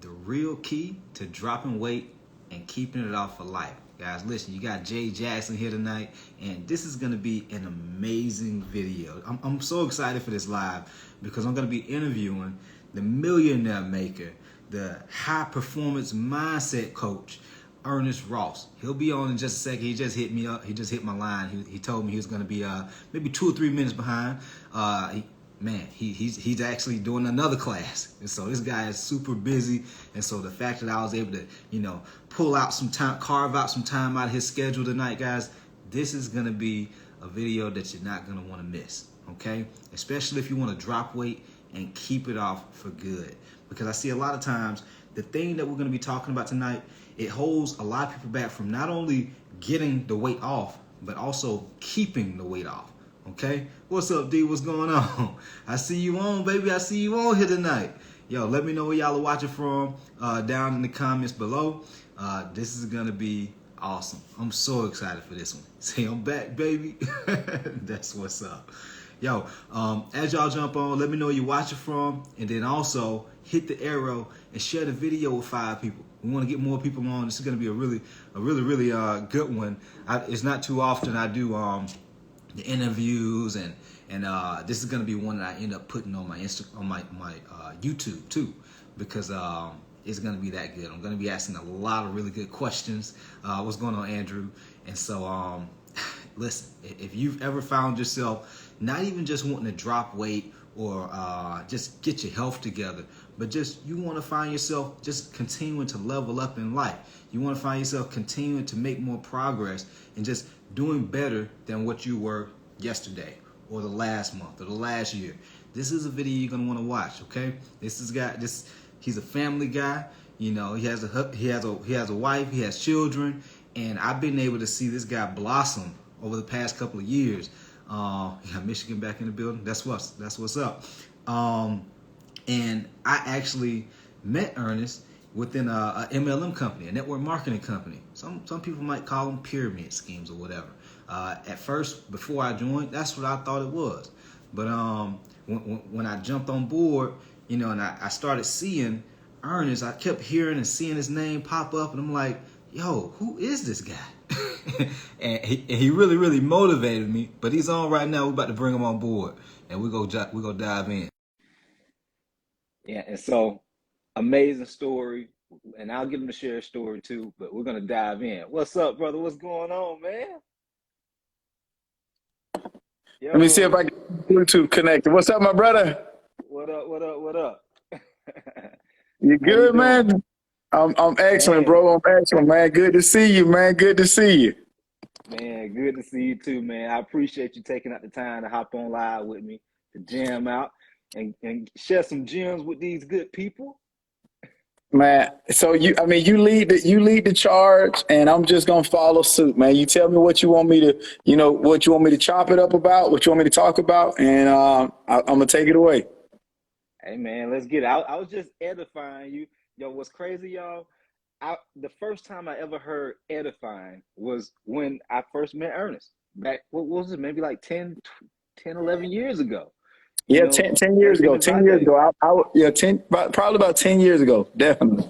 the real key to dropping weight and keeping it off for life. Guys, listen, you got Jay Jackson here tonight, and this is going to be an amazing video. I'm so excited for this live because I'm going to be interviewing the millionaire maker, the high performance mindset coach, Ernest Ross. He'll be on in just a second. He just hit me up. He just hit my line. He told me he was going to be maybe 2 or 3 minutes behind. He's actually doing another class, and so this guy is super busy. And so the fact that I was able to pull out some time, carve out some time out of his schedule tonight, guys, this is going to be a video that you're not going to want to miss. Okay, especially if you want to drop weight and keep it off for good, because I see a lot of times the thing that we're going to be talking about tonight, it holds a lot of people back from not only getting the weight off, but also keeping the weight off. Okay, what's up, D? What's going on? I see you on, baby. I see you on here tonight. Yo, let me know where y'all are watching from down in the comments below. This is gonna be awesome. I'm so excited for this one. See, I'm back, baby. That's what's up. Yo, as y'all jump on, let me know where you're watching from, and then also hit the arrow and share the video with 5 people. We want to get more people on. This is gonna be a really good one. It's not too often I do the interviews, and this is gonna be one that I end up putting on my YouTube too, because it's gonna be that good. I'm gonna be asking a lot of really good questions. What's going on, Andrew? And so listen, if you've ever found yourself not even just wanting to drop weight or just get your health together, but just you want to find yourself just continuing to level up in life. You want to find yourself continuing to make more progress and just doing better than what you were yesterday or the last month or the last year. This is a video you're gonna want to watch. Okay, he's a family guy. He has a wife, he has children, and I've been able to see this guy blossom over the past couple of years. You got Michigan back in the building. That's what's up. And I actually met Ernest within a MLM company, a network marketing company. Some people might call them pyramid schemes or whatever. At first, before I joined, that's what I thought it was. But when I jumped on board, and I started seeing Ernest, I kept hearing and seeing his name pop up, and I'm like, yo, who is this guy? and he really motivated me. But he's on right now. We're about to bring him on board, and we're gonna dive in. Yeah, and so amazing story, and I'll give him to share a story too. But we're gonna dive in. What's up, brother? What's going on, man? Yo. Let me see if I get Bluetooth connected. What's up, my brother? What up? You good, man? I'm excellent, bro. I'm excellent, man. Good to see you, man. Good to see you. Man, good to see you too, man. I appreciate you taking out the time to hop on live with me, to jam out and share some gems with these good people. Man, so you lead the charge, and I'm just gonna follow suit, man. You tell me what you want me to chop it up about, what you want me to talk about, and I'm gonna take it away. Hey, man, let's get it. I was just edifying you. Yo, what's crazy, y'all? The first time I ever heard edifying was when I first met Ernest. Back, what was it, maybe like 10, 11 years ago. Yeah, 10 years ago. 10 years ago. Probably about 10 years ago, definitely.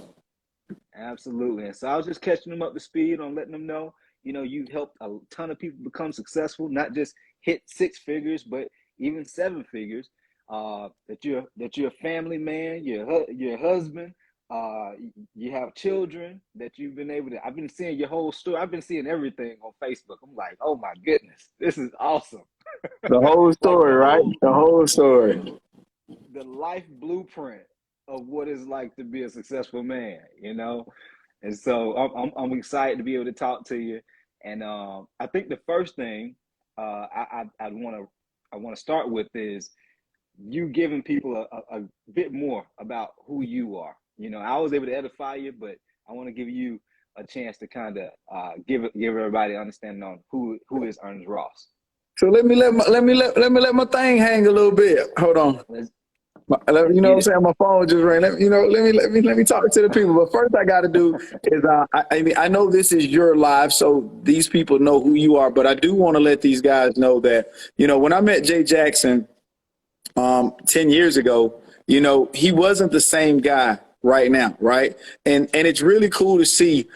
Absolutely. And so I was just catching them up to speed on letting them know, you've helped a ton of people become successful, not just hit 6 figures, but even 7 figures. That you're a family man, you're a husband, you have children, that you've been able to. I've been seeing your whole story. I've been seeing everything on Facebook. I'm like, oh my goodness, this is awesome. The whole story, right? The whole story. The life blueprint of what it's like to be a successful man, And so I'm excited to be able to talk to you. And I think the first thing I want to start with is you giving people a bit more about who you are. I was able to edify you, but I want to give you a chance to kind of give everybody an understanding on who is Ernest Ross. So let me let my thing hang a little bit. Hold on. What I'm saying? My phone just rang. Let me talk to the people. But first, I got to do is I know this is your live, so these people know who you are. But I do want to let these guys know that when I met Jay Jackson 10 years ago, he wasn't the same guy right now, right? And it's really cool to see,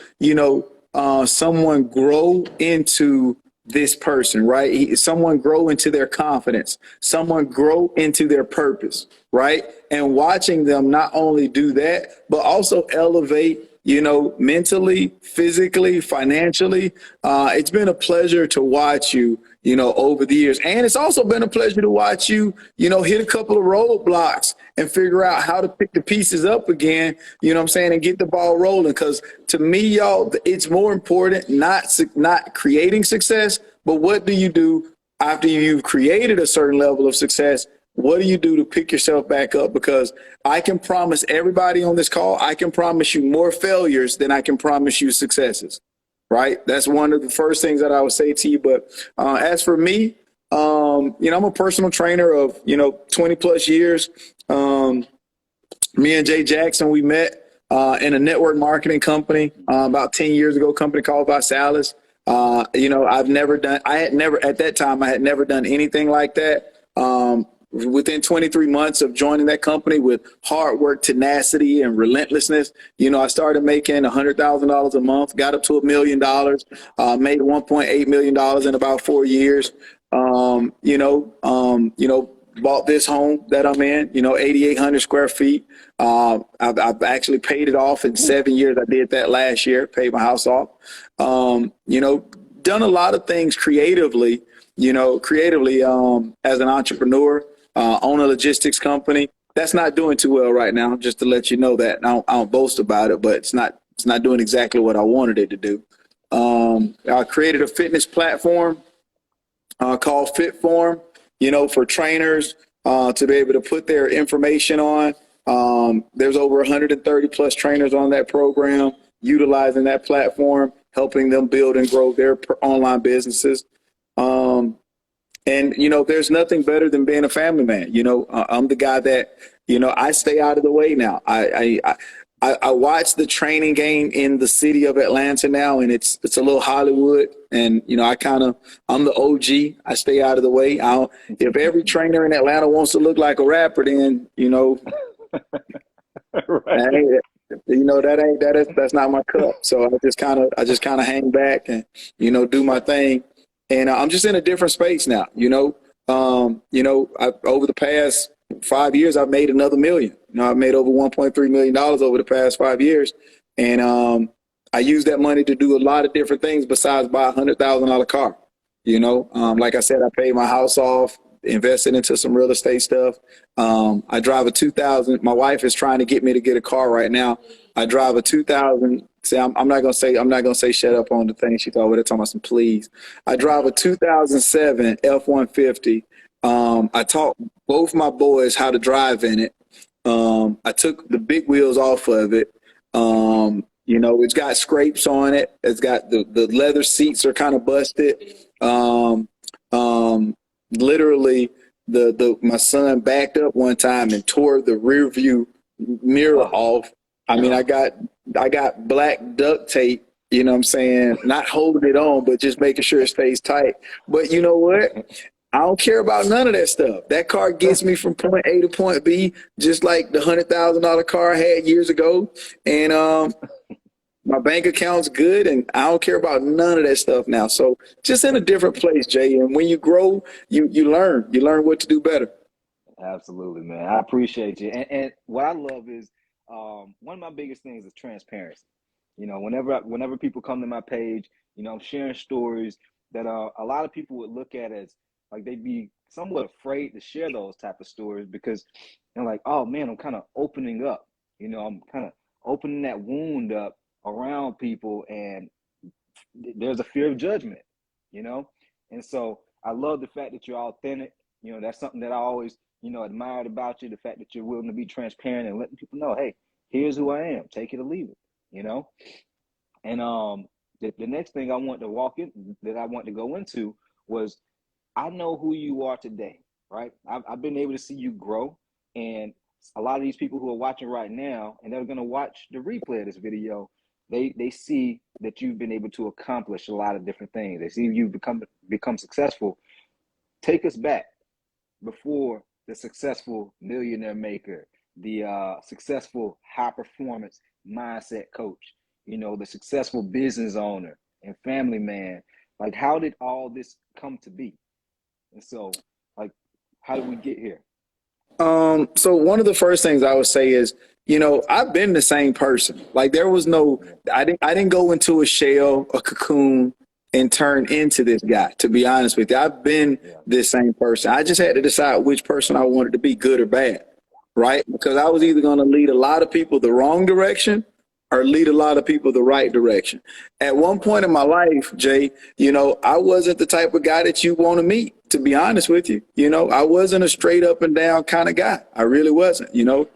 someone grow into this person, right? Someone grow into their confidence, someone grow into their purpose, right? And watching them not only do that, but also elevate, mentally, physically, financially. It's been a pleasure to watch you, over the years. And it's also been a pleasure to watch you, hit a couple of roadblocks and figure out how to pick the pieces up again, and get the ball rolling. Because to me, y'all, it's more important not creating success, but what do you do after you've created a certain level of success? What do you do to pick yourself back up? Because I can promise everybody on this call, I can promise you more failures than I can promise you successes, right? That's one of the first things that I would say to you. But as for me, I'm a personal trainer of, 20 plus years. Me and Jay Jackson, we met in a network marketing company about 10 years ago, a company called Visalis. I had never done anything like that. Within 23 months of joining that company with hard work, tenacity, and relentlessness, I started making $100,000 a month, got up to $1 million, made $1.8 million in about 4 years. Bought this home that I'm in, 8,800 square feet. I've actually paid it off in 7 years. I did that last year, paid my house off. Done a lot of things creatively, as an entrepreneur, own a logistics company. That's not doing too well right now, just to let you know that. I don't boast about it, but it's not doing exactly what I wanted it to do. I created a fitness platform called FitForm, for trainers to be able to put their information on. There's over 130 plus trainers on that program, utilizing that platform, helping them build and grow their online businesses. And there's nothing better than being a family man. I'm the guy that, I stay out of the way now. I watch the training game in the city of Atlanta now, and it's a little Hollywood. And, I'm the OG. I stay out of the way. If every trainer in Atlanta wants to look like a rapper, then, Right. that's not my cup. So I just kind of hang back and, do my thing. And I'm just in a different space now, over the past 5 years, I've made another million. I've made over $1.3 million over the past 5 years. And I use that money to do a lot of different things besides buy a $100,000 car. Like I said, I paid my house off, invested into some real estate stuff. I drive a 2000. My wife is trying to get me to get a car right now. I drive a 2000. See, I'm not gonna say shut up on the thing. She thought, they're talking about some please. I drive a 2007 F-150. I taught both my boys how to drive in it. I took the big wheels off of it. It's got scrapes on it. It's got the leather seats are kind of busted. Literally, my son backed up one time and tore the rear view mirror off. I mean, I got black duct tape, not holding it on, but just making sure it stays tight. But you know what? I don't care about none of that stuff. That car gets me from point A to point B, just like the $100,000 car I had years ago. And my bank account's good, and I don't care about none of that stuff now. So just in a different place, Jay. And when you grow, you learn. You learn what to do better. Absolutely, man. I appreciate you. And what I love is one of my biggest things is transparency. Whenever people come to my page, I'm sharing stories that a lot of people would look at as like they'd be somewhat afraid to share those type of stories because they're like, oh man, I'm kind of opening up. I'm kind of opening that wound up around people, and there's a fear of judgment. And so I love the fact that you're authentic. That's something that I always admired about you, the fact that you're willing to be transparent and letting people know, hey, here's who I am, take it or leave it. And the next thing I want to go into was, I know who you are today, right? I've been able to see you grow, and a lot of these people who are watching right now and they're going to watch the replay of this video, they see that you've been able to accomplish a lot of different things. They see you become successful. Take us back before the successful millionaire maker, the successful high performance mindset coach, you know, the successful business owner and family man. Like, how did all this come to be? And so, like, how did we get here? So one of the first things I would say is, you know, I've been the same person. Like there was no, I didn't go into a shell, a cocoon, and turn into this guy. To be honest with you, I've been this same person. I just had to decide which person I wanted to be, good or bad, right? Because I was either going to lead a lot of people the wrong direction or lead a lot of people the right direction. At one point in my life, Jay, you know, I wasn't the type of guy that you want to meet, to be honest with you. You know, I wasn't a straight up and down kind of guy. I really wasn't, you know.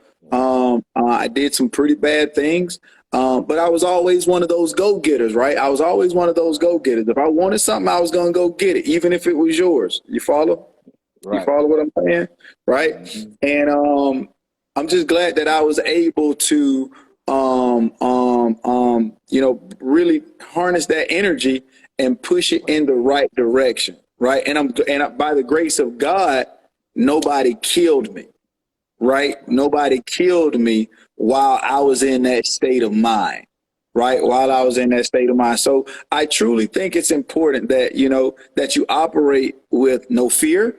I did some pretty bad things, but I was always one of those go-getters, right? I was always one of those go-getters. If I wanted something, I was going to go get it, even if it was yours. You follow? Right. You follow what I'm saying? Right? Mm-hmm. And I'm just glad that I was able to you know, really harness that energy and push it in the right direction, right? And by the grace of God, nobody killed me, right? Nobody killed me while I was in that state of mind, right? While I was in that state of mind. So I truly think it's important that, you know, that you operate with no fear,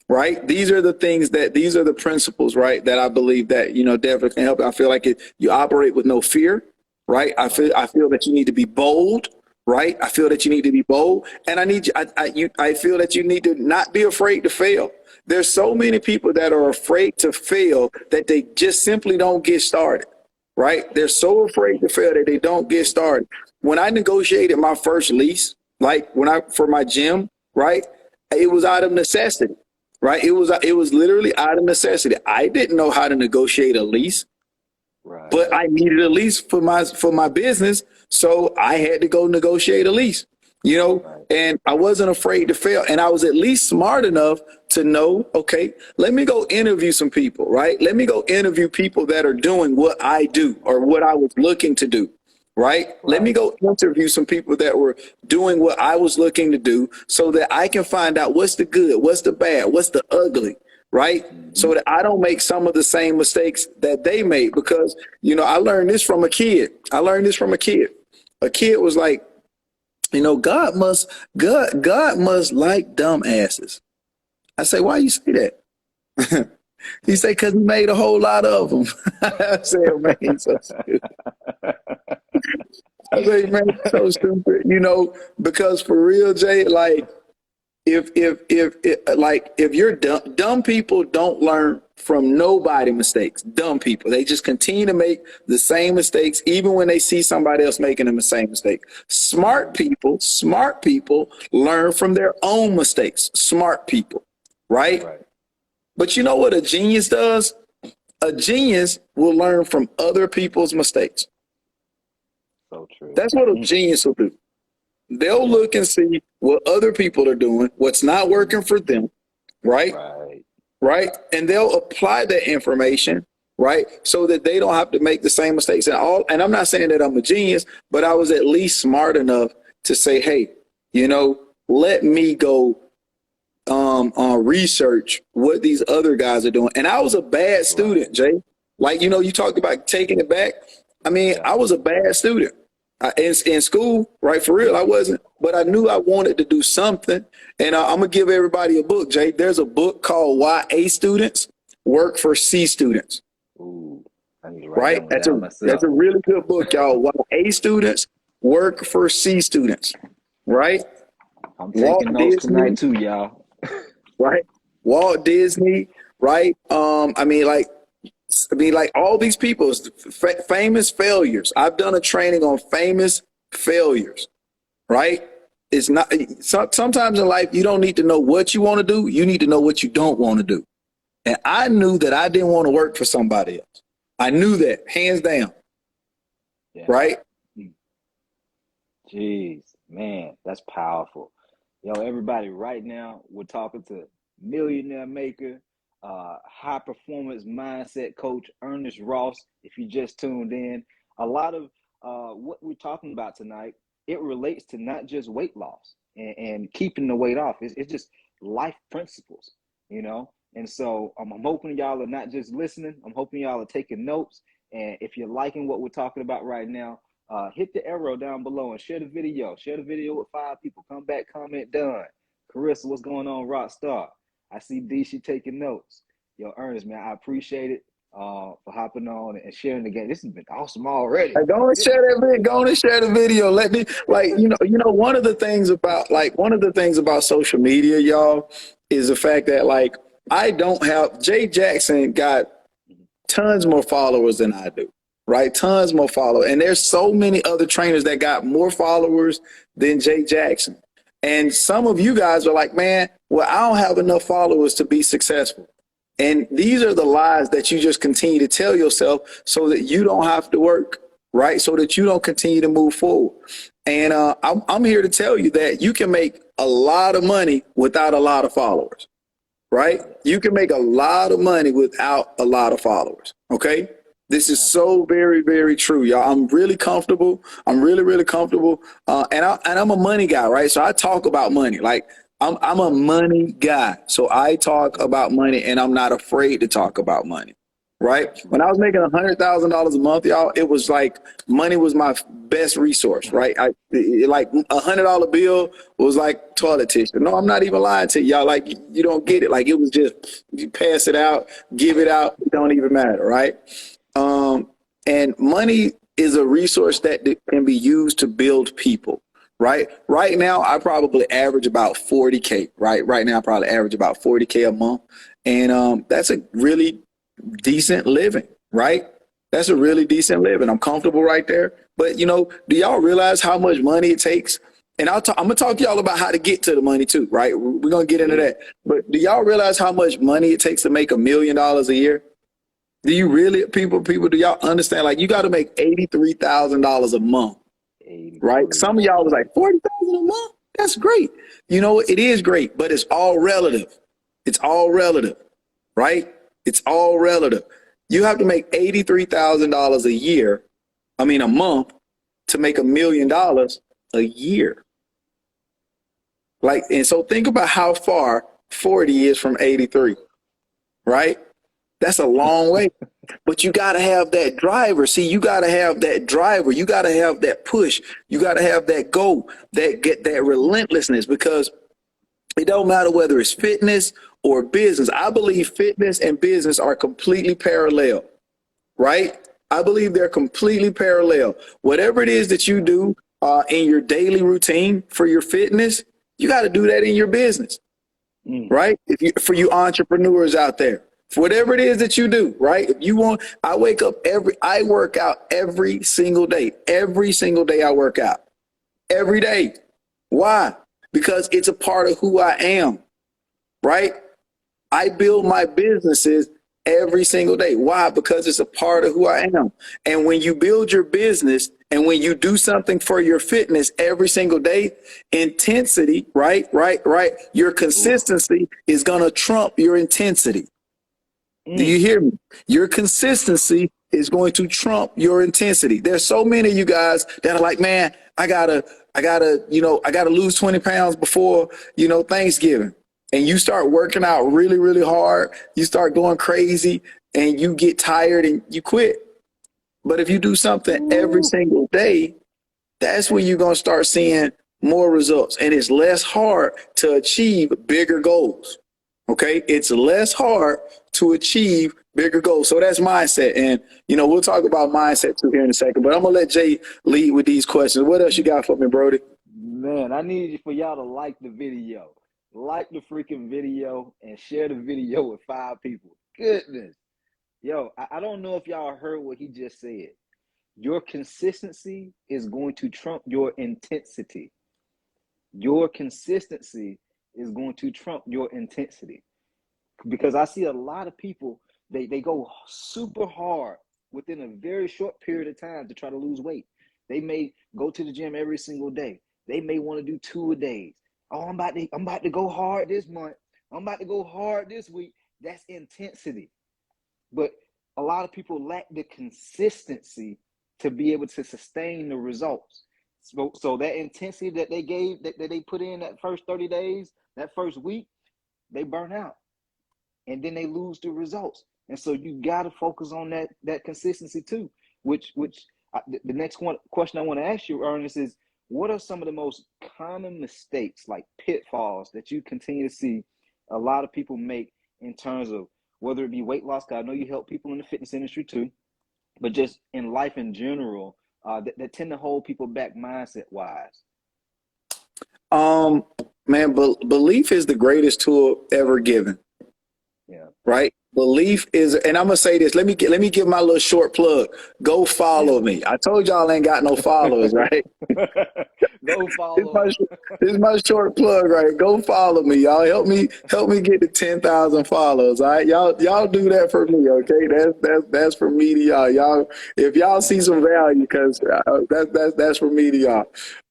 right? These are the things these are the principles, right? That I believe that, you know, definitely can help. I feel like you operate with no fear, right? I feel that you need to be bold, right? I feel that you need to be bold, and I feel that you need to not be afraid to fail. There's so many people that are afraid to fail that they just simply don't get started, right? They're so afraid to fail that they don't get started. When I negotiated my first lease, like for my gym, right? It was out of necessity. Right. It was literally out of necessity. I didn't know how to negotiate a lease, right, but I needed a lease for my business. So I had to go negotiate a lease, you know, right, and I wasn't afraid to fail. And I was at least smart enough to know, OK, let me go interview some people. Right. Let me go interview people that are doing what I do or what I was looking to do. Right? Let me go interview some people that were doing what I was looking to do so that I can find out what's the good, what's the bad, what's the ugly, right? Mm-hmm. So that I don't make some of the same mistakes that they made, because, you know, I learned this from a kid. A kid was like, you know, God must like dumb asses. I say, why you say that? He said, because he made a whole lot of them. I said, man, he's so stupid. I say, man, he's so stupid. You know, because for real, Jay, like, if you're dumb people don't learn from nobody mistakes. Dumb people, they just continue to make the same mistakes, even when they see somebody else making the same mistake. Smart people learn from their own mistakes. Smart people, right? But you know what a genius does? A genius will learn from other people's mistakes. So true. That's what a genius will do. They'll look and see what other people are doing, what's not working for them, right? Right. And they'll apply that information, right? So that they don't have to make the same mistakes. And I'm not saying that I'm a genius, but I was at least smart enough to say, hey, you know, let me go research what these other guys are doing. And I was a bad student, Jay. Like, you know, you talked about taking it back. I mean, I was a bad student in school, right? For real, I wasn't, but I knew I wanted to do something. And I'm gonna give everybody a book, Jay. There's a book called Why A Students Work for C Students. Ooh, right? That's a really good book, y'all. Why A Students Work for C Students, right? I'm taking notes tonight too, y'all. Right? Walt Disney, right? I mean, like all these people, famous failures. I've done a training on famous failures, right? It's not, sometimes in life, you don't need to know what you want to do. You need to know what you don't want to do. And I knew that I didn't want to work for somebody else. I knew that, hands down. Yeah. Right? Jeez, man, that's powerful. Yo, everybody, right now, we're talking to millionaire maker, high performance mindset coach, Ernest Ross. If you just tuned in, a lot of what we're talking about tonight, it relates to not just weight loss and keeping the weight off. It's just life principles, you know? And so I'm hoping y'all are not just listening. I'm hoping y'all are taking notes. And if you're liking what we're talking about right now, hit the arrow down below and share the video. Share the video with 5 people. Come back, comment, done. Carissa, what's going on, Rockstar? I see D, she taking notes. Yo, Ernest, man, I appreciate it for hopping on and sharing the game. This has been awesome already. Hey, go and share that video. Go and share the video. Let me, like, one of the things about social media, y'all, is the fact that, like, I don't have, Jay Jackson got tons more followers than I do, right? Tons more followers. And there's so many other trainers that got more followers than Jay Jackson. And some of you guys are like, man, well, I don't have enough followers to be successful. And these are the lies that you just continue to tell yourself so that you don't have to work, right? So that you don't continue to move forward. And I'm here to tell you that you can make a lot of money without a lot of followers, right? You can make a lot of money without a lot of followers, okay? This is so very, very true, y'all. I'm really comfortable. I'm really, really comfortable. And I'm a money guy, right? So I talk about money. Like, I'm a money guy. So I talk about money, and I'm not afraid to talk about money, right? When I was making $100,000 a month, y'all, it was like money was my best resource, right? Like $100 bill was like toilet tissue. No, I'm not even lying to y'all. Like, you don't get it. Like, it was just, you pass it out, give it out. It don't even matter, right? And money is a resource that can be used to build people. Right now, I probably average about 40K. Right now, I probably average about 40K a month, and that's a really decent living. Right, that's a really decent living. I'm comfortable right there. But do y'all realize how much money it takes? And I'm gonna talk to y'all about how to get to the money too. Right, we're gonna get into that. But do y'all realize how much money it takes to make $1 million a year? Do you really, people? Do y'all understand? Like, you got to make $83,000 a month. Right? Some of y'all was like, 40,000 a month? That's great. It is great, but it's all relative. It's all relative, right? It's all relative. You have to make $83,000 a month to make $1 million a year. Like, and so think about how far 40 is from 83, right? That's a long way. But you got to have that driver. See, you got to have that driver. You got to have that push. You got to have that go, that relentlessness, because it don't matter whether it's fitness or business. I believe fitness and business are completely parallel, right? I believe they're completely parallel. Whatever it is that you do in your daily routine for your fitness, you got to do that in your business, right? For you entrepreneurs out there. For whatever it is that you do, right? If you want, I work out every single day. Every single day I work out. Every day. Why? Because it's a part of who I am, right? I build my businesses every single day. Why? Because it's a part of who I am. And when you build your business and when you do something for your fitness every single day, intensity, right? Your consistency is going to trump your intensity. Do you hear me? Your consistency is going to trump your intensity. There's so many of you guys that are like, man, I gotta lose 20 pounds before, Thanksgiving. And you start working out really, really hard. You start going crazy and you get tired and you quit. But if you do something every single day, that's when you're going to start seeing more results. And it's less hard to achieve bigger goals. Okay, it's less hard to achieve bigger goals. So that's mindset. And, we'll talk about mindset too here in a second, but I'm going to let Jay lead with these questions. What else you got for me, Brody? Man, I need for y'all to like the video. Like the freaking video and share the video with 5 people. Goodness. Yo, I don't know if y'all heard what he just said. Your consistency is going to trump your intensity. Your consistency is going to trump your intensity. Because I see a lot of people, they go super hard within a very short period of time to try to lose weight. They may go to the gym every single day. They may want to do 2 a day. Oh, I'm about to go hard this month. I'm about to go hard this week. That's intensity. But a lot of people lack the consistency to be able to sustain the results. So that intensity that they gave, that they put in that first 30 days, that first week, they burn out. and then they lose the results. And so you got to focus on that consistency too. The next question I want to ask you, Ernest, is what are some of the most common mistakes, like pitfalls, that you continue to see a lot of people make in terms of whether it be weight loss? Because I know you help people in the fitness industry too, but just in life in general, that tend to hold people back mindset wise. Man, belief is the greatest tool ever given. Yeah. Right. Belief is, and I'm gonna say this. Let me give my little short plug. Go follow me. I told y'all I ain't got no followers, right? Go follow. This is my short plug, right? Go follow me, y'all. Help me get to 10,000 followers. All right, y'all do that for me, okay? That's for me to y'all. Y'all, if y'all see some value, because that's for me to y'all.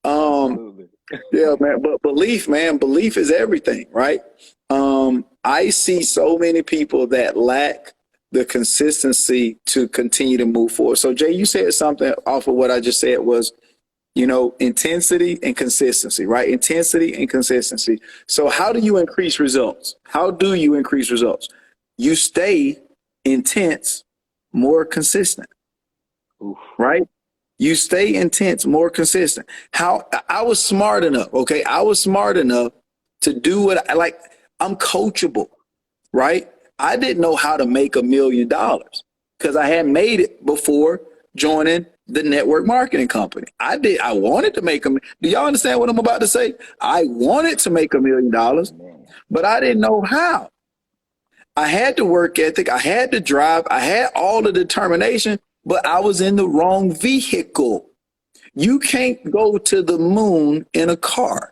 Absolutely. Yeah, man. But belief is everything, right? I see so many people that lack the consistency to continue to move forward. So Jay, you said something off of what I just said was, intensity and consistency, right? Intensity and consistency. So how do you increase results? How do you increase results? You stay intense, more consistent, right? You stay intense, more consistent. How I was smart enough, okay? I was smart enough to do what I'm coachable, right? I didn't know how to make $1 million because I hadn't made it before joining the network marketing company. I wanted to make them. Do y'all understand what I'm about to say? I wanted to make $1 million, but I didn't know how. I had the work ethic. I had the drive. I had all the determination, but I was in the wrong vehicle. You can't go to the moon in a car.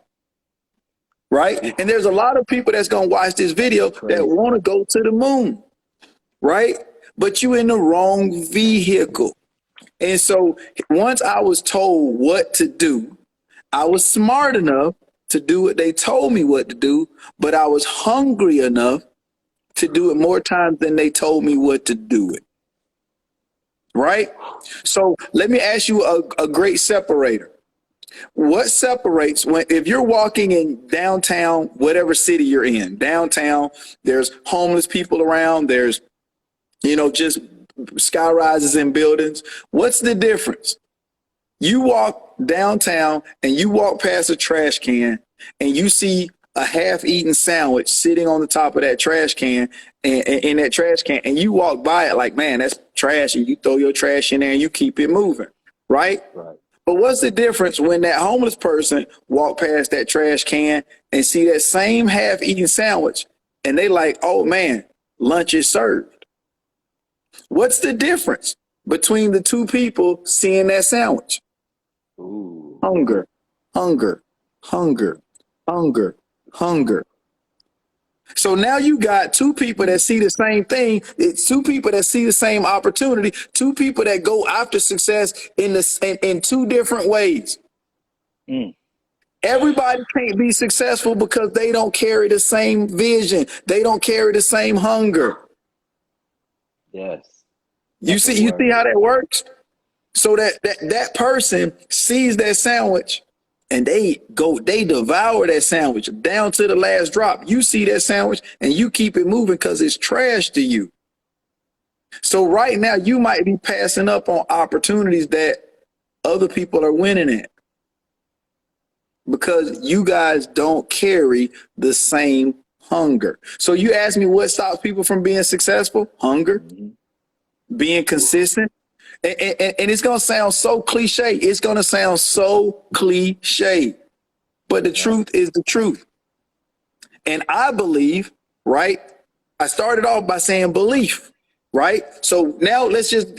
Right? And there's a lot of people that's going to watch this video that want to go to the moon. Right? But you in the wrong vehicle. And so once I was told what to do, I was smart enough to do what they told me what to do, but I was hungry enough to do it more times than they told me what to do it. Right? So let me ask you a great separator. What separates if you're walking in downtown, whatever city you're in, downtown, there's homeless people around, there's, just sky rises in buildings. What's the difference? You walk downtown and you walk past a trash can and you see a half-eaten sandwich sitting on the top of that trash can and in that trash can, and you walk by it like, man, that's trash, and you throw your trash in there and you keep it moving, right? Right. But what's the difference when that homeless person walk past that trash can and see that same half-eaten sandwich and they like, oh man, lunch is served? What's the difference between the two people seeing that sandwich? Ooh. Hunger, hunger, hunger, hunger, hunger. So now you got two people that see the same thing. It's two people that see the same opportunity. Two people that go after success in two different ways. Everybody can't be successful because they don't carry the same vision. They don't carry the same hunger. Yes. You see how that works? So that person sees that sandwich and they devour that sandwich down to the last drop. You see that sandwich and you keep it moving because it's trash to you. So right now you might be passing up on opportunities that other people are winning at because you guys don't carry the same hunger. So you ask me what stops people from being successful? Hunger, being consistent. And it's going to sound so cliche. It's going to sound so cliche. But the truth is the truth. And I believe, right? I started off by saying belief, right? So now let's just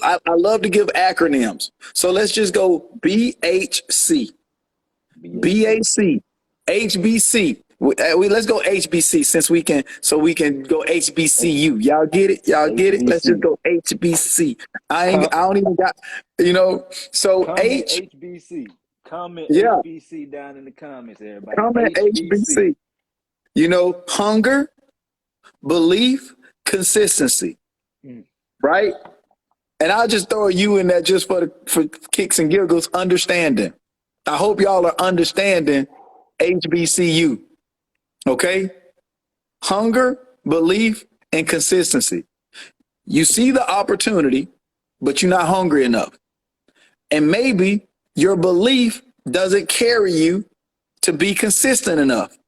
I love to give acronyms. So let's just go BHC, BAC, HBC. Let's go HBC so we can go HBCU. Y'all get it? Y'all get it? Let's just go HBC. I don't even got, so Comment HBC. Comment HBC down in the comments, everybody. Comment HBC. Hunger, belief, consistency. Right? And I'll just throw you in there just for kicks and giggles, understanding. I hope y'all are understanding HBCU. Okay? Hunger, belief, and consistency. You see the opportunity, but you're not hungry enough. And maybe your belief doesn't carry you to be consistent enough.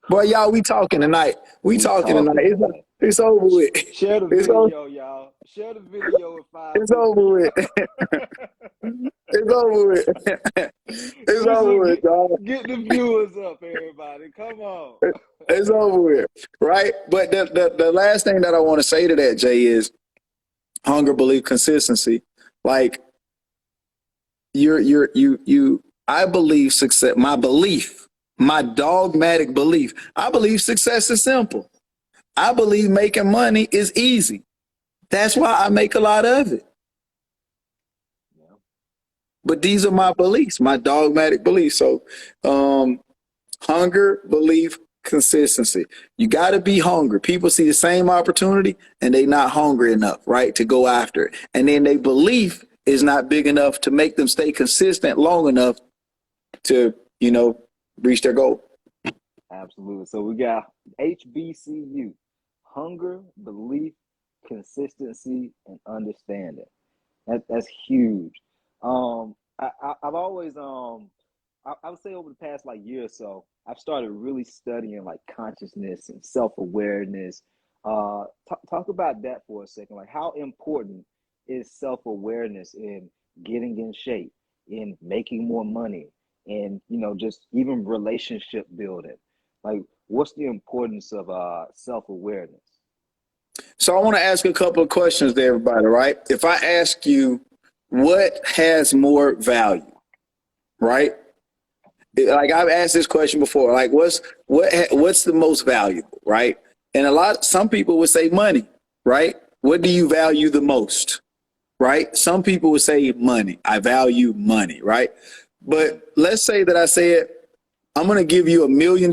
Boy, y'all, we talking tonight. We talking tonight. It's over with. Share the video, y'all. Share the video with 5 It's people. over with. It's over with. It's over with, y'all. Get the viewers up, everybody. Come on. It's over with, right? But the last thing that I want to say to that, Jay, is hunger, belief, consistency. Like I believe success, my belief, my dogmatic belief, I believe success is simple. I believe making money is easy. That's why I make a lot of it. Yeah. But these are my beliefs, my dogmatic beliefs. So hunger, belief, consistency. You got to be hungry. People see the same opportunity and they not hungry enough, right, to go after it. And then their belief is not big enough to make them stay consistent long enough to, reach their goal. Absolutely. So we got HBCU: hunger, belief, consistency, and understanding. That's huge. I've always I would say over the past year or so, I've started really studying consciousness and self-awareness. Talk about that for a second. Like, how important is self-awareness in getting in shape, in making more money, and just even relationship building? Like, what's the importance of self-awareness? So I want to ask a couple of questions to everybody, right? If I ask you what has more value, right? Like, I've asked this question before, like what's the most valuable, right? And some people would say money, right? What do you value the most, right? Some people would say money. I value money, right? But let's say that I said, I'm going to give you $1 million,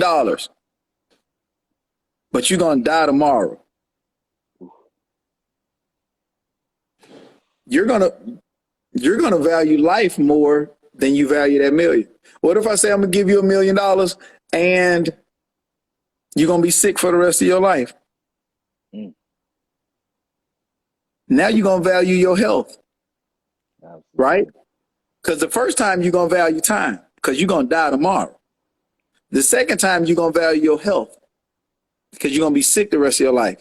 but you're going to die tomorrow. You're going to value life more than you value that million. What if I say I'm going to give you $1 million and you're going to be sick for the rest of your life? Now you're going to value your health, right? Because the first time you're going to value time because you're going to die tomorrow. The second time you're going to value your health because you're going to be sick the rest of your life.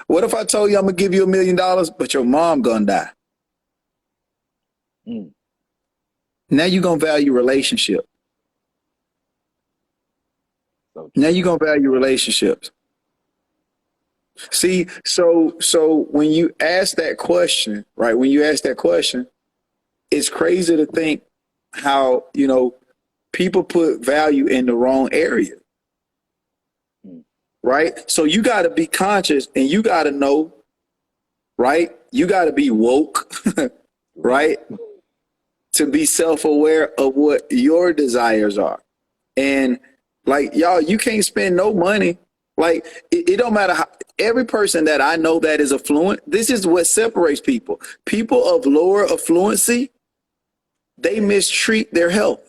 What if I told you I'm going to give you $1 million, but your mom going to die? Now you're going to value relationship. Now you're going to value relationships. See, so when you ask that question, right, it's crazy to think how, people put value in the wrong area, right? So you got to be conscious and you got to know, right? You got to be woke, right? To be self-aware of what your desires are. And y'all, you can't spend no money. Like, it don't matter how, every person that I know that is affluent, this is what separates people. People of lower affluency, they mistreat their health.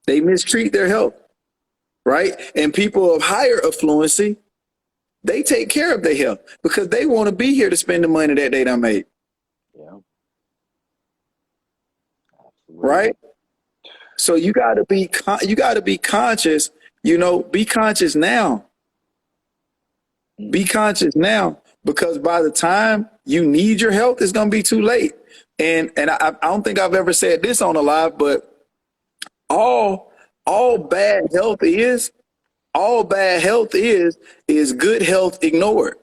They mistreat their health, right? And people of higher affluency, they take care of their health because they want to be here to spend the money that they done made. Yeah. Absolutely. Right? So you got to be conscious, be conscious now. Be conscious now, because by the time you need your health, it's going to be too late. And I don't think I've ever said this on a live, but all bad health is good health ignored.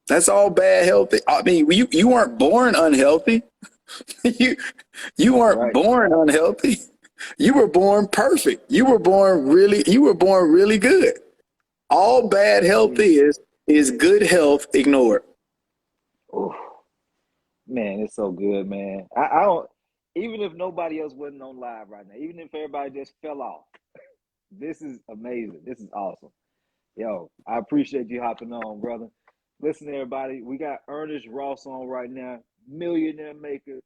That's all bad health. I mean, you weren't born unhealthy. you weren't born unhealthy. You were born perfect. You were born really good. All bad health is good health ignored. Ooh. Man, it's so good, man. I don't, even if nobody else wasn't on live right now, even if everybody just fell off, this is amazing. This is awesome. Yo, I appreciate you hopping on, brother. Listen, everybody, we got Ernest Ross on right now, millionaire maker,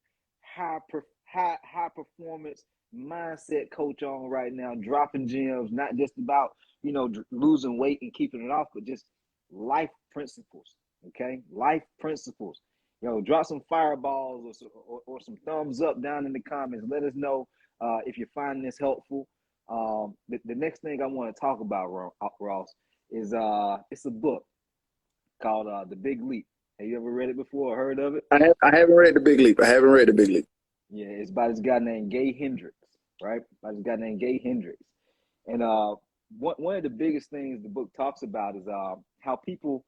high performance mindset coach on right now, dropping gems, not just about, losing weight and keeping it off, but just life principles. Okay, life principles. Drop some fireballs or some thumbs up down in the comments. Let us know if you're finding this helpful. The next thing I want to talk about, Ross, is it's a book called The Big Leap. Have you ever read it before or heard of it? I haven't read The Big Leap. I haven't read The Big Leap. Yeah, it's by this guy named Gay Hendricks, right? By this guy named Gay Hendricks. And one of the biggest things the book talks about is how people,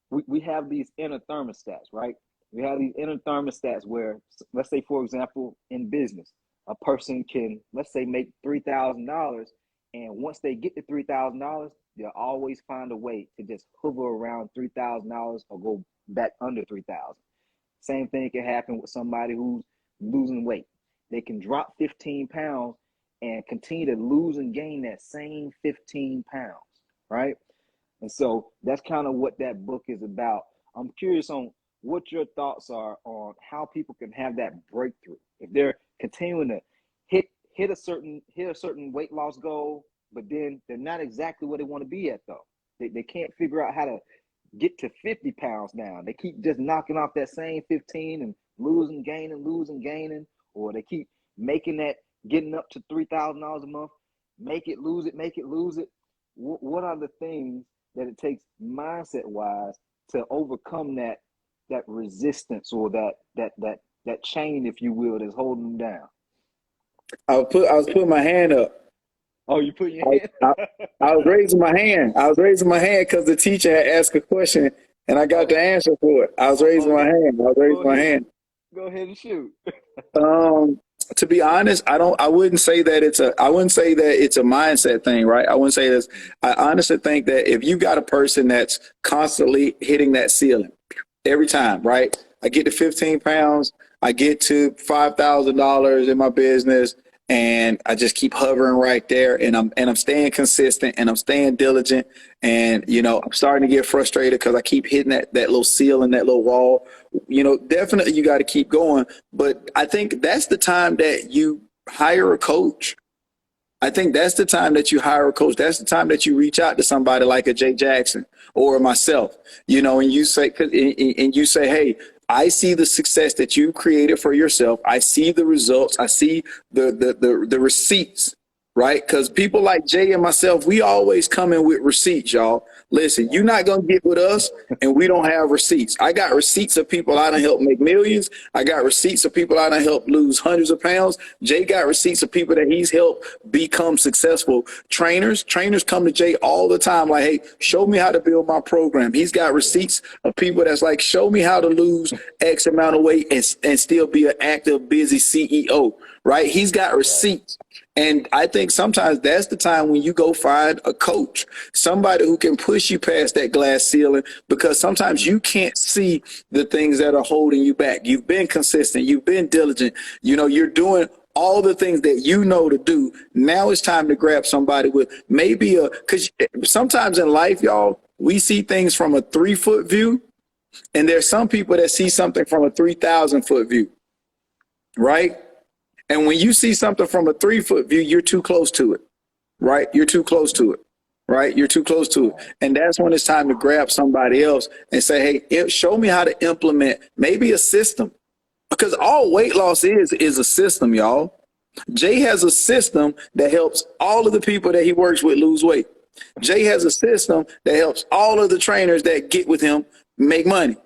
we have these inner thermostats, right? We have these inner thermostats where, let's say, for example, in business, a person can, let's say, make $3,000. And once they get to $3,000, they'll always find a way to just hover around $3,000 or go back under 3,000. Same thing can happen with somebody who's losing weight. They can drop 15 pounds and continue to lose and gain that same 15 pounds, right? And so that's kind of what that book is about. I'm curious on what your thoughts are on how people can have that breakthrough. If they're continuing to hit a certain weight loss goal, but then they're not exactly where they want to be at though. They can't figure out how to get to 50 pounds now. They keep just knocking off that same 15 and losing, gaining, or they keep making that, getting up to $3,000 a month, make it, lose it. What are the things that it takes mindset wise to overcome that resistance or that chain, if you will, that's holding them down? I was putting my hand up. Oh, you put your hand? I was raising my hand. I was raising my hand because the teacher had asked a question and I got the answer for it. I was raising my hand. Go ahead and shoot. To be honest, I wouldn't say that it's a mindset thing, right? I wouldn't say this. I honestly think that if you got a person that's constantly hitting that ceiling every time, right? I get to 15 pounds, I get to $5,000 in my business, and I just keep hovering right there, and I'm staying consistent, and I'm staying diligent, and I'm starting to get frustrated because I keep hitting that little ceiling, that little wall. Definitely you got to keep going, but I think that's the time that you hire a coach. I think that's the time that you hire a coach. That's the time that you reach out to somebody like a Jay Jackson or myself, and you say, hey, I see the success that you created for yourself. I see the results. I see the receipts, right? Because people like Jay and myself, we always come in with receipts, y'all. Listen, you're not going to get with us and we don't have receipts. I got receipts of people I done helped make millions. I got receipts of people I done helped lose hundreds of pounds. Jay got receipts of people that he's helped become successful trainers. Trainers come to Jay all the time like, hey, show me how to build my program. He's got receipts of people that's like, show me how to lose X amount of weight and still be an active, busy CEO, right? He's got receipts. And I think sometimes that's the time when you go find a coach, somebody who can push you past that glass ceiling, because sometimes you can't see the things that are holding you back. You've been consistent. You've been diligent. You're doing all the things that you know to do. Now it's time to grab somebody with maybe because sometimes in life, y'all, we see things from a 3-foot view, and there's some people that see something from a 3,000-foot view, right? And when you see something from a 3-foot view, you're too close to it, right? You're too close to it, right? You're too close to it. And that's when it's time to grab somebody else and say, hey, show me how to implement maybe a system, because all weight loss is a system, y'all. Jay has a system that helps all of the people that he works with lose weight. Jay has a system that helps all of the trainers that get with him make money.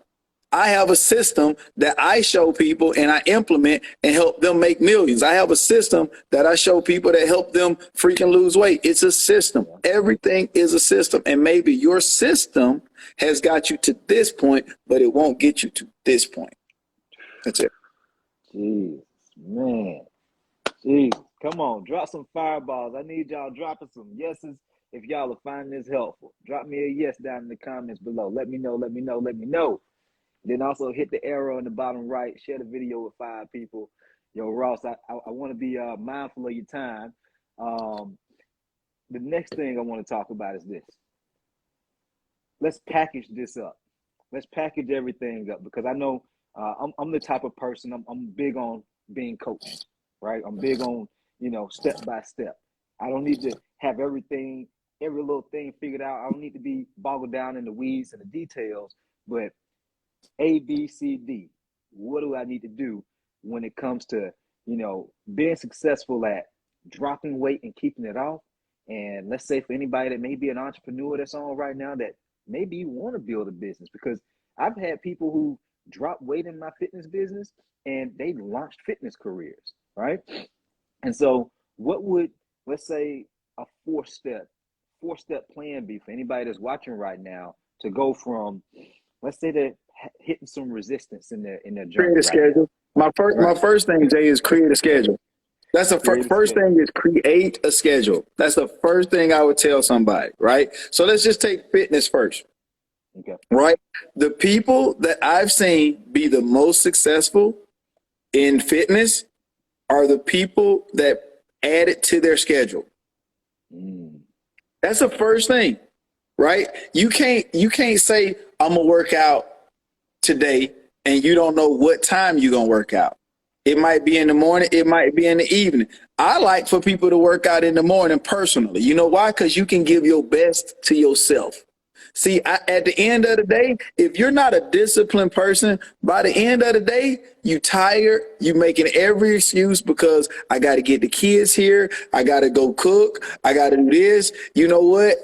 I have a system that I show people and I implement and help them make millions. I have a system that I show people that help them freaking lose weight. It's a system. Everything is a system. And maybe your system has got you to this point, but it won't get you to this point. That's it. Jeez, man. Jeez, come on, drop some fireballs. I need y'all dropping some yeses if y'all are finding this helpful. Drop me a yes down in the comments below. Let me know. Then also hit the arrow in the bottom right. Share the video with 5 people. Yo, Ross, I want to be mindful of your time. The next thing I want to talk about is this. Let's package this up. Let's package everything up, because I know I'm the type of person, I'm big on being coached, right? I'm big on, step by step. I don't need to have every little thing figured out. I don't need to be boggled down in the weeds and the details, but A, B, C, D. What do I need to do when it comes to, being successful at dropping weight and keeping it off? And let's say for anybody that may be an entrepreneur that's on right now that maybe you want to build a business, because I've had people who dropped weight in my fitness business and they launched fitness careers, right? And so what would, let's say, a four-step plan be for anybody that's watching right now to go from, let's say, they're hitting some resistance in their journey? Create a schedule. My first thing, Jay, is create a schedule. That's the first thing, is create a schedule. That's the first thing I would tell somebody, right? So let's just take fitness first. Okay. Right? The people that I've seen be the most successful in fitness are the people that add it to their schedule. That's the first thing, right? You can't say, I'm gonna work out today and you don't know what time you're gonna work out. It might be in the morning, it might be in the evening. I like for people to work out in the morning personally. You know why? Because you can give your best to yourself. See, at the end of the day, if you're not a disciplined person, by the end of the day, you tired, you making every excuse because I got to get the kids here. I got to go cook. I got to do this. You know what?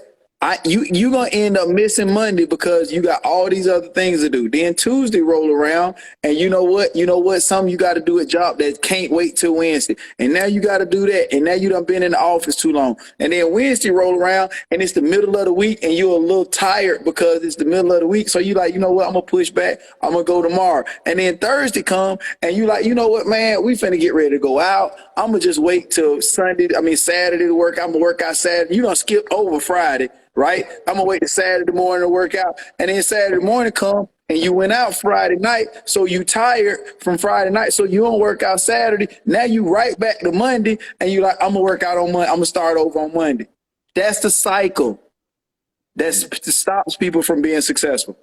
You going to end up missing Monday because you got all these other things to do. Then Tuesday roll around and you know what? Some you got to do a job that can't wait till Wednesday. And now you got to do that. And now you done been in the office too long. And then Wednesday roll around and it's the middle of the week and you're a little tired because it's the middle of the week. So you like, you know what? I'm going to push back. I'm going to go tomorrow. And then Thursday come and you like, you know what, man, we finna get ready to go out. I'm going to just wait till Saturday to work. I'm going to work out Saturday. You done skip over Friday. Right? I'm going to wait to Saturday morning to work out. And then Saturday morning come and you went out Friday night. So you tired from Friday night. So you don't work out Saturday. Now you right back to Monday and you like, I'm going to work out on Monday. I'm going to start over on Monday. That's the cycle that stops people from being successful.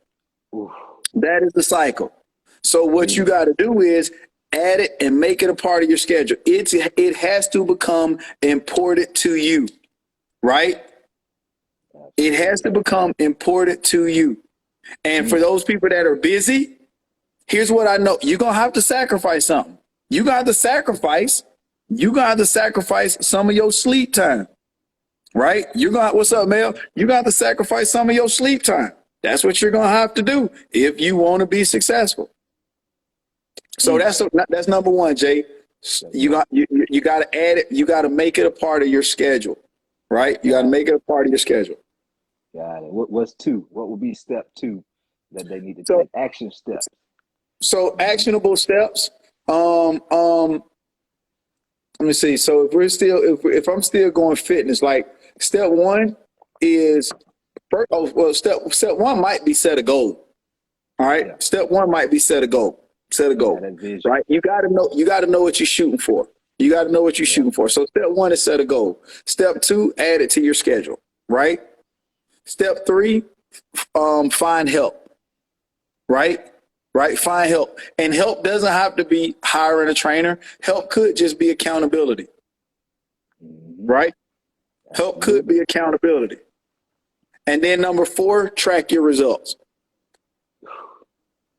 Oof. That is the cycle. So what you got to do is add it and make it a part of your schedule. It has to become important to you, right? It has to become important to you. And for those people that are busy, here's what I know. You're going to have to sacrifice something. You're going to have to sacrifice some of your sleep time, right? What's up, Mel? You're going to have to sacrifice some of your sleep time. That's what you're going to have to do if you want to be successful. So that's number one, Jay. You got to add it. You got to make it a part of your schedule, right? You got to make it a part of your schedule. Got it. What's two? What would be step two that they need to take? Action steps. So actionable steps. Let me see. So if I'm still going fitness, like step one is step one might be set a goal. All right. Yeah. Step one might be set a goal. Right. You got to know what you're shooting for. You got to know what you're shooting for. So step one is set a goal. Step two, add it to your schedule. Right. Step three, find help, right? Find help. And help doesn't have to be hiring a trainer. Help could just be accountability, right? Help could be accountability. And then number four, track your results.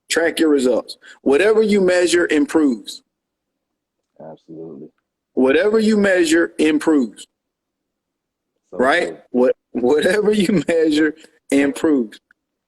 Track your results. Whatever you measure improves. Absolutely. Whatever you measure improves. Right? Whatever you measure improves,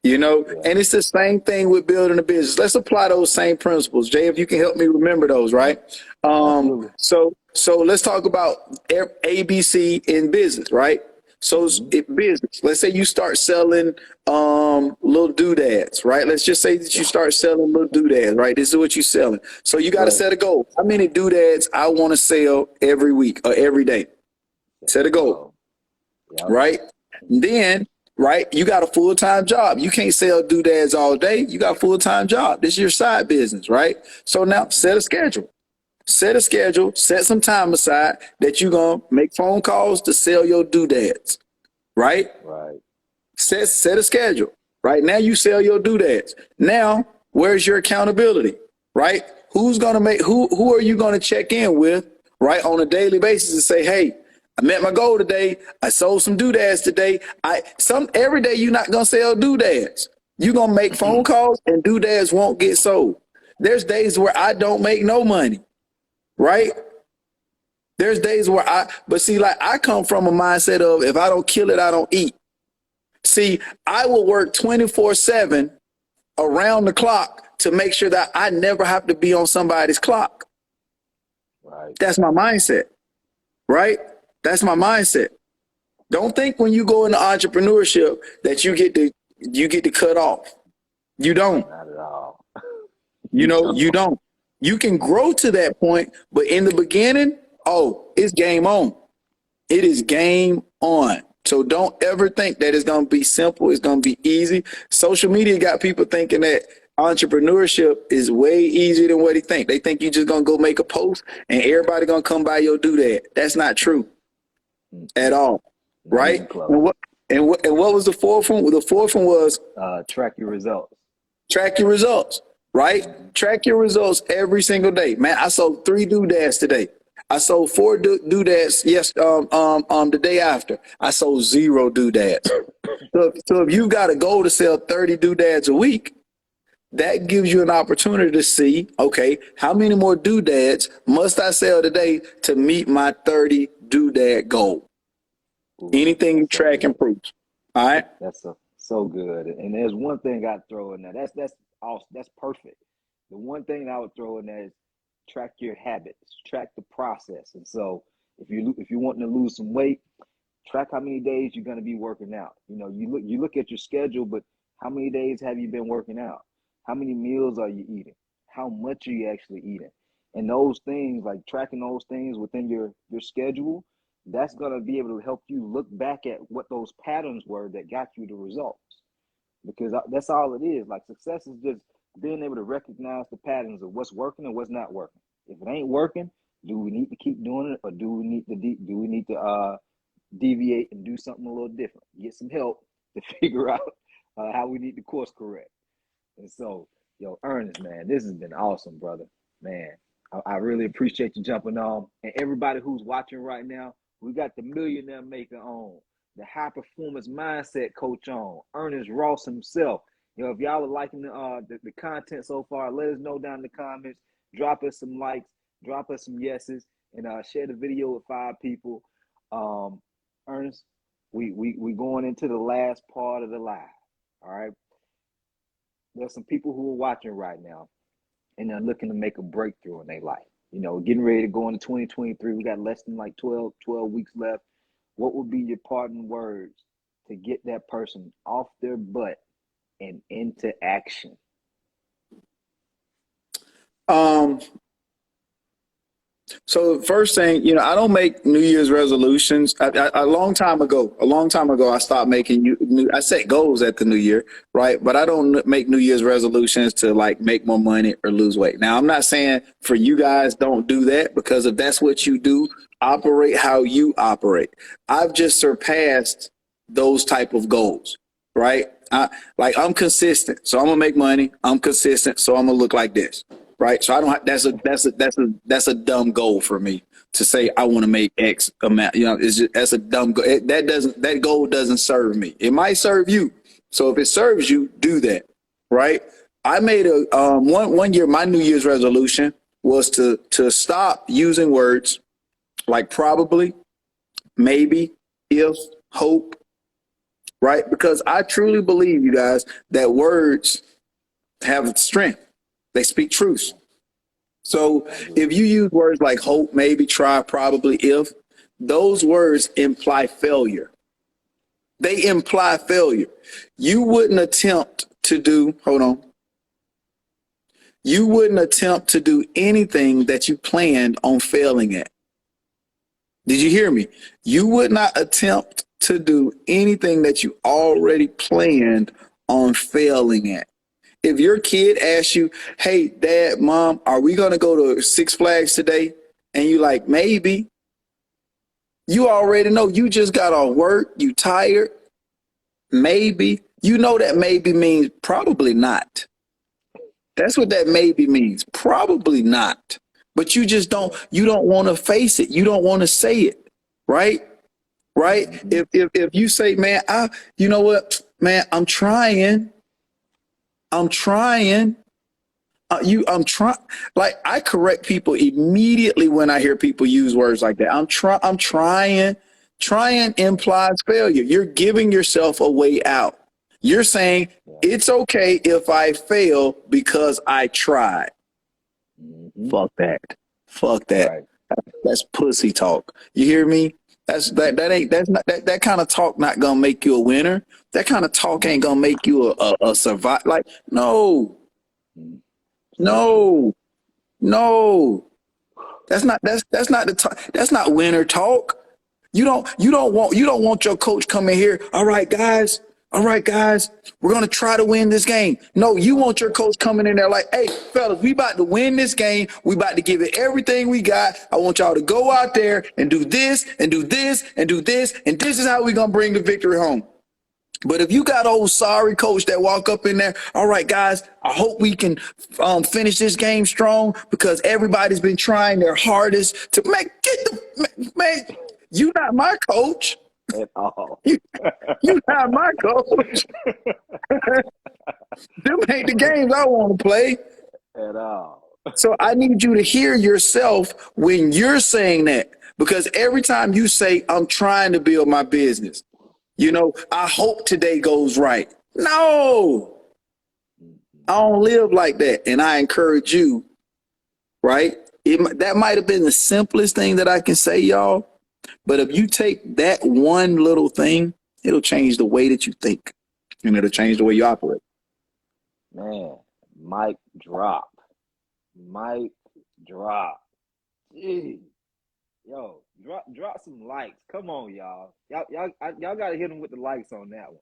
and it's the same thing with building a business. Let's apply those same principles. Jay, if you can help me remember those, right? So let's talk about ABC in business, right? So business, let's say you start selling little doodads, right? Let's just say that you start selling little doodads, right? This is what you're selling. So you got to set a goal. How many doodads I want to sell every week or every day? Set a goal. Yep. Right? Then, right, you got a full-time job. You can't sell doodads all day. You got a full-time job. This is your side business, right? So now set a schedule. Set some time aside that you're going to make phone calls to sell your doodads, right? Right. Set a schedule. Right now you sell your doodads. Now, where's your accountability, right? Who are you going to check in with right, on a daily basis and say, hey, I met my goal today. I sold some doodads today. Every day you're not gonna sell doodads. You're gonna make phone calls and doodads won't get sold. There's days where I don't make no money, right? There's days where but see, like I come from a mindset of if I don't kill it, I don't eat. See, I will work 24/7 around the clock to make sure that I never have to be on somebody's clock. Right. That's my mindset, right? That's my mindset. Don't think when you go into entrepreneurship that you get to cut off. You don't. Not at all. You don't. You can grow to that point, but in the beginning, it's game on. It is game on. So don't ever think that it's going to be simple. It's going to be easy. Social media got people thinking that entrepreneurship is way easier than what they think. They think you're just going to go make a post and everybody going to come by your doodad. That's not true at all. Right? And what was the fourth one? The fourth one was track your results. Track your results, right? Track your results every single day. Man, I sold 3 doodads today. I sold 4 doodads the day after. I sold 0 doodads. So if you've got a goal to sell 30 doodads a week, that gives you an opportunity to see, okay, how many more doodads must I sell today to meet my 30 doodad goal? Anything you track improves. All right. That's so good. And there's one thing I'd throw in there. That's awesome. That's perfect. The one thing I would throw in there is track your habits, track the process. And so if you want to lose some weight, track how many days you're going to be working out. You look at your schedule, but how many days have you been working out? How many meals are you eating? How much are you actually eating? And those things, like tracking those things within your schedule, that's going to be able to help you look back at what those patterns were that got you the results. Because that's all it is. Like success is just being able to recognize the patterns of what's working and what's not working. If it ain't working, do we need to keep doing it, or do we need to deviate and do something a little different? Get some help to figure out how we need to course correct. And so, Ernest, man, this has been awesome, brother. Man, I really appreciate you jumping on. And everybody who's watching right now, we got the Millionaire Maker on, the High Performance Mindset Coach on, Ernest Ross himself. If y'all are liking the content so far, let us know down in the comments. Drop us some likes, drop us some yeses, and share the video with 5 people. Ernest, we going into the last part of the live. All right. There's some people who are watching right now, and they're looking to make a breakthrough in their life. Getting ready to go into 2023. We got less than like 12 weeks left. What would be your parting words to get that person off their butt and into action? So the first thing, I don't make New Year's resolutions. A long time ago, I stopped making I set goals at the New Year, right? But I don't make New Year's resolutions to like make more money or lose weight. Now, I'm not saying for you guys don't do that, because if that's what you do, operate how you operate. I've just surpassed those type of goals, right? I'm consistent, so I'm gonna make money. I'm consistent, so I'm gonna look like this. Right. So I don't that's a dumb goal for me to say I want to make X amount. That's a dumb goal. That goal doesn't serve me. It might serve you. So if it serves you, do that. Right. I made one year, my New Year's resolution was to stop using words like probably, maybe, if, hope. Right. Because I truly believe, you guys, that words have strength. They speak truth. So if you use words like hope, maybe, try, probably, if, those words imply failure. They imply failure. You wouldn't attempt to do anything that you planned on failing at. Did you hear me? You would not attempt to do anything that you already planned on failing at. If your kid asks you, hey, Dad, Mom, are we going to go to Six Flags today? And you like, maybe. You already know. You just got off work. You tired. Maybe. You know that maybe means probably not. That's what that maybe means. Probably not. but you just you don't want to face it. You don't want to say it, right? Right? If you say, man, you know what, man, I'm trying. I'm trying. I'm trying. Like, I correct people immediately when I hear people use words like that. I'm trying. Trying implies failure. You're giving yourself a way out. You're saying it's okay if I fail because I tried. Fuck that. Fuck that. Right. That's pussy talk. You hear me? That kind of talk not gonna make you a winner. That kind of talk ain't gonna make you a survive. Like, no. No. That's not that's not winner talk. You don't want your coach coming here. All right, guys, we're gonna try to win this game. No, you want your coach coming in there like, hey, fellas, we about to win this game. We about to give it everything we got. I want y'all to go out there and do this and do this and do this, and this is how we gonna bring the victory home. But if you got old sorry coach that walk up in there, all right, guys, I hope we can finish this game strong because everybody's been trying their hardest to man. You not my coach. At all. You not my coach. Them ain't the games I want to play. At all. So I need you to hear yourself when you're saying that, because every time you say, I'm trying to build my business, you know, I hope today goes right. No, I don't live like that. And I encourage you, right? That might have been the simplest thing that I can say, y'all. But if you take that one little thing, it'll change the way that you think, and it'll change the way you operate. Man, mic drop. Jeez. Yo, drop some likes. Come on, y'all. Y'all gotta hit them with the likes on that one.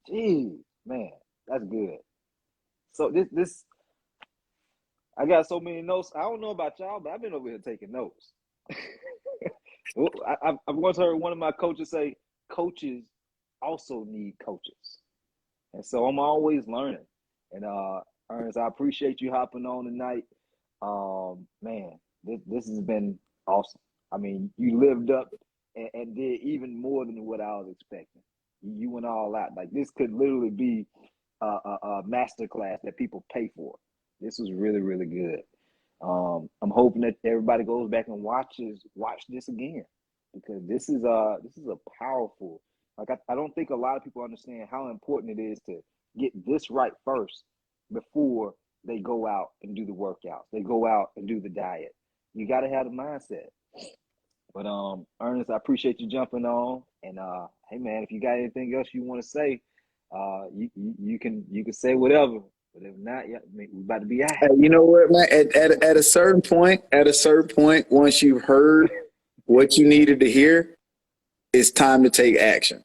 Jeez, man, that's good. So this I got so many notes. I don't know about y'all, but I've been over here taking notes. I've once heard one of my coaches say, coaches also need coaches. And so I'm always learning. And Ernest, I appreciate you hopping on tonight. Man, this has been awesome. I mean, you lived up and did even more than what I was expecting. You went all out. Like, this could literally be a master class that people pay for. This was really, really good. I'm hoping that everybody goes back and watch this again, because this is a powerful. Like, I don't think a lot of people understand how important it is to get this right first before they go out and do the workouts. They go out and do the diet. You got to have the mindset. But Ernest, I appreciate you jumping on. And hey man, if you got anything else you want to say, you can say whatever. But if not, yeah, we about to be out. Hey, you know what, man? At a certain point, once you've heard what you needed to hear, it's time to take action.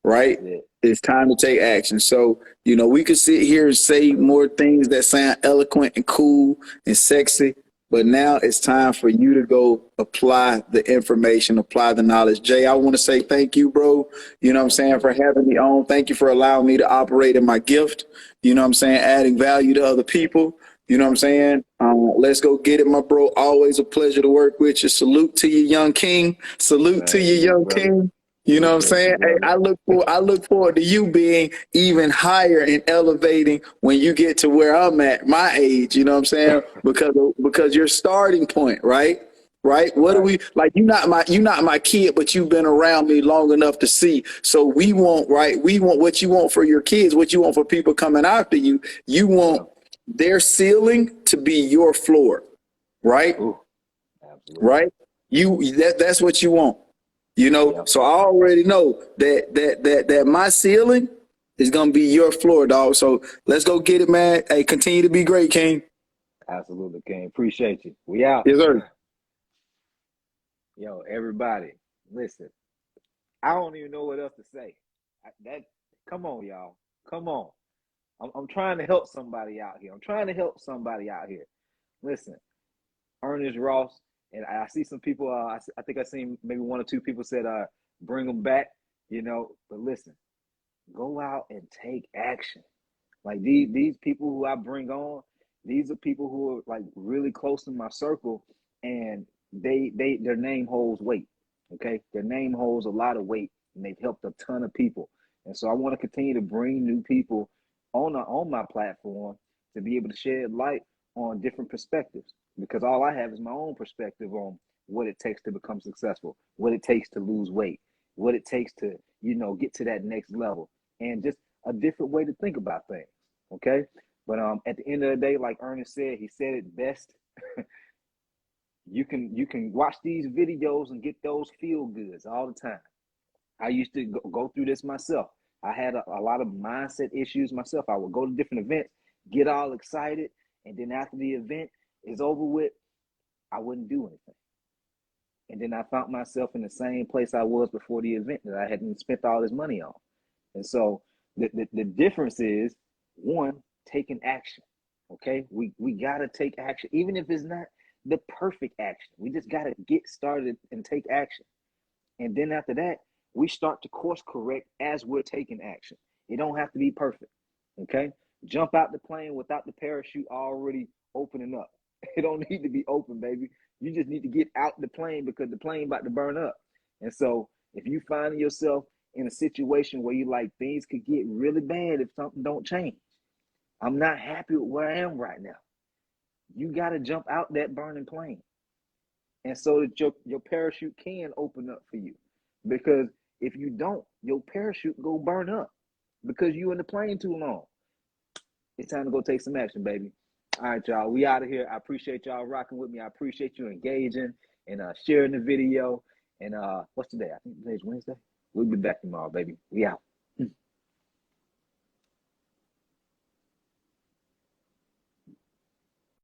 Right? It's time to take action. So, you know, we could sit here and say more things that sound eloquent and cool and sexy, but now it's time for you to go apply the information, apply the knowledge. Jay, I want to say thank you, bro. You know what I'm saying, for having me on. Thank you for allowing me to operate in my gift. You know what I'm saying, adding value to other people. You know what I'm saying? Let's go get it, my bro. Always a pleasure to work with you. Salute to you, young king. Salute to you, young king. You know what I'm saying? Hey, I look forward to you being even higher and elevating when you get to where I'm at, my age, you know what I'm saying? Because your starting point, right? What do we like? You're not my kid, but you've been around me long enough to see. So we want what you want for your kids, what you want for people coming after you. You want their ceiling to be your floor, right? Ooh, right? That's what you want. You know, so I already know that my ceiling is gonna be your floor, dog. So let's go get it, man. Hey, continue to be great, King. Absolutely, King. Appreciate you. We out. Yes, sir. Yo, everybody, listen. I don't even know what else to say. Come on, y'all. Come on. I'm trying to help somebody out here. Listen, Ernest Ross. And I see some people, I think I seen maybe one or two people said, bring them back, you know. But listen, go out and take action. Like these people who I bring on, These are people who are like really close in my circle, and their name holds weight. Okay, their name holds a lot of weight, and they've helped a ton of people. And so I want to continue to bring new people on my platform to be able to shed light on different perspectives, because all I have is my own perspective on what it takes to become successful, what it takes to lose weight, what it takes to, get to that next level, and just a different way to think about things. Okay. But at the end of the day, like Ernest said, he said it best. You can watch these videos and get those feel goods all the time. I used to go through this myself. I had a lot of mindset issues myself. I would go to different events, get all excited, and then after the event is over with, I wouldn't do anything. And then I found myself in the same place I was before the event that I hadn't spent all this money on. And so the difference is, one, taking action. Okay, we gotta take action, even if it's not the perfect action. We just gotta get started and take action. And then after that, we start to course correct as we're taking action. It don't have to be perfect. Okay, jump out the plane without the parachute already opening up. It don't need to be open, baby. You just need to get out the plane, because the plane about to burn up. And so if you find yourself in a situation where you like things could get really bad if something don't change, I'm not happy with where I am right now, you got to jump out that burning plane. And so that your parachute can open up for you. Because if you don't, your parachute go burn up because you in the plane too long. It's time to go take some action, baby. All right, y'all. We out of here. I appreciate y'all rocking with me. I appreciate you engaging and sharing the video. And what's today? I think today's Wednesday. We'll be back tomorrow, baby. We out.